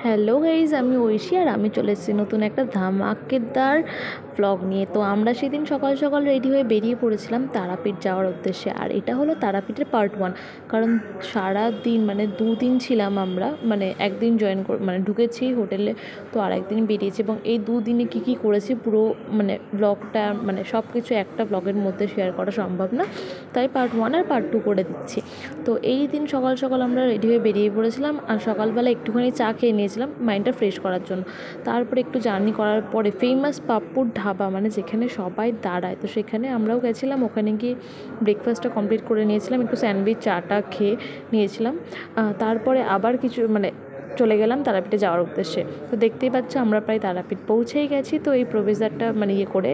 Hello guys, আমি ঐশী আর আমি চলে এসেছি নতুন একটা ধামাকেদার ব্লগ নিয়ে। তো আমরা সেদিন সকাল সকাল রেডি হয়ে বেরিয়ে পড়েছিলাম তারাপীঠ যাওয়ার উদ্দেশ্যে। আর এটা হলো তারাপীঠের পার্ট 1, কারণ সারা দিন মানে 2 দিন ছিলাম আমরা, মানে একদিন মানে ঢুকেছি হোটেলে, তো আর একদিন বেরিয়েছি। এবং এই 2 দিনে কী করেছি পুরো মানে ব্লগটা মানে সব কিছু একটা ব্লগের মধ্যে শেয়ার করা সম্ভব না, তাই পার্ট 1 আর পার্ট 2 করে দিচ্ছি। তো এই দিন সকাল সকাল আমরা রেডি হয়ে বেরিয়ে পড়েছিলাম, আর সকালবেলা একটুখানি চা খেয়ে নিয়েছিলাম মাইন্ডটা ফ্রেশ করার জন্য। তারপরে একটু জার্নি করার পরে ফেমাস পাপ্পুর ধাবা, মানে যেখানে সবাই দাঁড়ায়, তো সেখানে আমরাও গেছিলাম। ওখানে গিয়ে ব্রেকফাস্টটা কমপ্লিট করে নিয়েছিলাম, একটু স্যান্ডউইচ চাটা খেয়ে নিয়েছিলাম। তারপরে আবার কিছু মানে চলে গেলাম তারাপীঠে যাওয়ার উদ্দেশ্যে। তো দেখতেই পাচ্ছ আমরা প্রায় তারাপীঠ পৌঁছেই গেছি। তো এই প্রবেশদ্বারটা মানে ইয়ে করে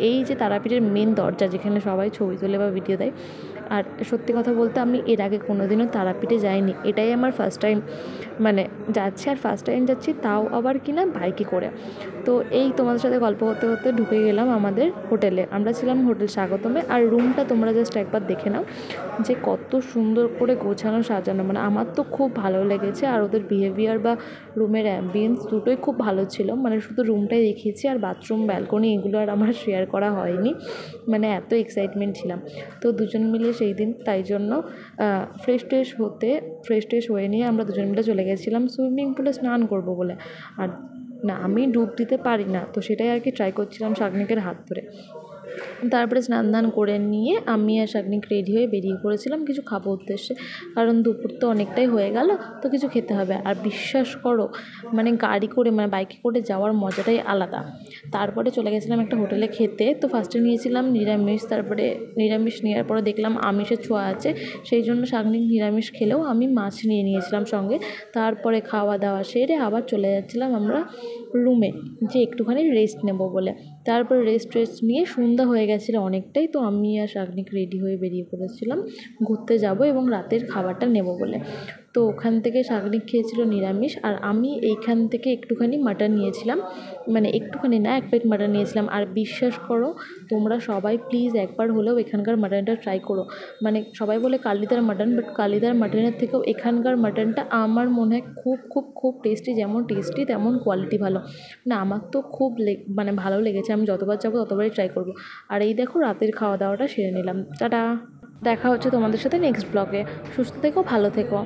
এই যে তারাপীঠের মেন দরজা, যেখানে সবাই ছবি তোলে বা ভিডিও দেয়। আর সত্যি কথা বলতে আমি এর আগে কোনোদিনও তারাপীঠে যাইনি, এটাই আমার ফার্স্ট টাইম মানে যাচ্ছি। আর ফার্স্ট টাইম যাচ্ছি তাও আবার কি না বাইকে করে। তো এই তোমাদের সাথে গল্প করতে করতে ঢুকে গেলাম আমাদের হোটেলে। আমরা ছিলাম হোটেল স্বাগতমে। আর রুমটা তোমরা জাস্ট একবার দেখে নাও যে কত সুন্দর করে গোছানো সাজানো, মানে আমার তো খুব ভালো লেগেছে। আর ওদের বিহেভিয়ার বা রুমের অ্যাম্বিয়েন্স দুটোই খুব ভালো ছিল। মানে শুধু রুমটাই দেখিয়েছি, আর বাথরুম ব্যালকনি এগুলো আর আমার শেয়ার করা হয়নি, মানে এত এক্সাইটমেন্ট ছিলাম। তো দুজন মিলে সেই দিন তাই জন্য ফ্রেশ ট্রেশ হয়ে নিয়ে আমরা দুজন মিলে চলে গেছিলাম সুইমিং পুলে স্নান করব বলে। আর না, আমি ডুব দিতে পারি না, তো সেটাই আর কি ট্রাই করছিলাম শাগনিকের হাত ধরে। তারপরে স্নান দান করে নিয়ে আমি আর শাগনিক রেডি হয়ে বেরিয়ে পড়েছিলাম কিছু খাবো উদ্দেশ্যে, কারণ দুপুর তো অনেকটাই হয়ে গেল, তো কিছু খেতে হবে। আর বিশ্বাস করো মানে গাড়ি করে মানে বাইকে করে যাওয়ার মজাটাই আলাদা। তারপরে চলে গেছিলাম একটা হোটেলে খেতে। তো ফার্স্টে নিয়েছিলাম নিরামিষ, তারপরে নিরামিষ নেওয়ার পরে দেখলাম আমিষের ছোঁয়া আছে, সেই জন্য শাগনিক নিরামিষ খেলেও আমি মাছ নিয়ে নিয়েছিলাম সঙ্গে। তারপরে খাওয়া দাওয়া সেরে আবার চলে যাচ্ছিলাম আমরা রুমে, যে একটুখানি রেস্ট নেব বলে। তারপর রেস্ট নিয়ে সন্ধ্যা হয়ে গেছিলো অনেকটাই। তো আমি আর শাগনিক রেডি হয়ে বেরিয়ে পড়েছিলাম ঘুরতে যাব এবং রাতের খাবারটা নেব বলে। তো ওখান থেকে শাগনিক খেয়েছিল নিরামিষ, আর আমি এইখান থেকে একটুখানি মাটন নিয়েছিলাম, মানে একটুখানি না, 1 প্লেট মাটন নিয়েছিলাম। আর বিশ্বাস করো তোমরা সবাই প্লিজ একবার হলেও এখানকার মাটনটা ট্রাই করো। মানে সবাই বলে কালিদার মাটন, বাট কালিদার মাটনের থেকেও এখানকার মাটনটা আমার মনে হয় খুব খুব খুব টেস্টি, যেমন টেস্টি তেমন কোয়ালিটি ভালো। না আমার তো খুব মানে ভালো লেগেছে, আমি যতবার যাবো ততবারই ট্রাই করব। আর এই দেখো রাতের খাওয়া দাওয়াটা সেরে নিলাম। টাটা, দেখা হচ্ছে তোমাদের সাথে নেক্সট ব্লগে। সুস্থ থেকো, ভালো থেকো।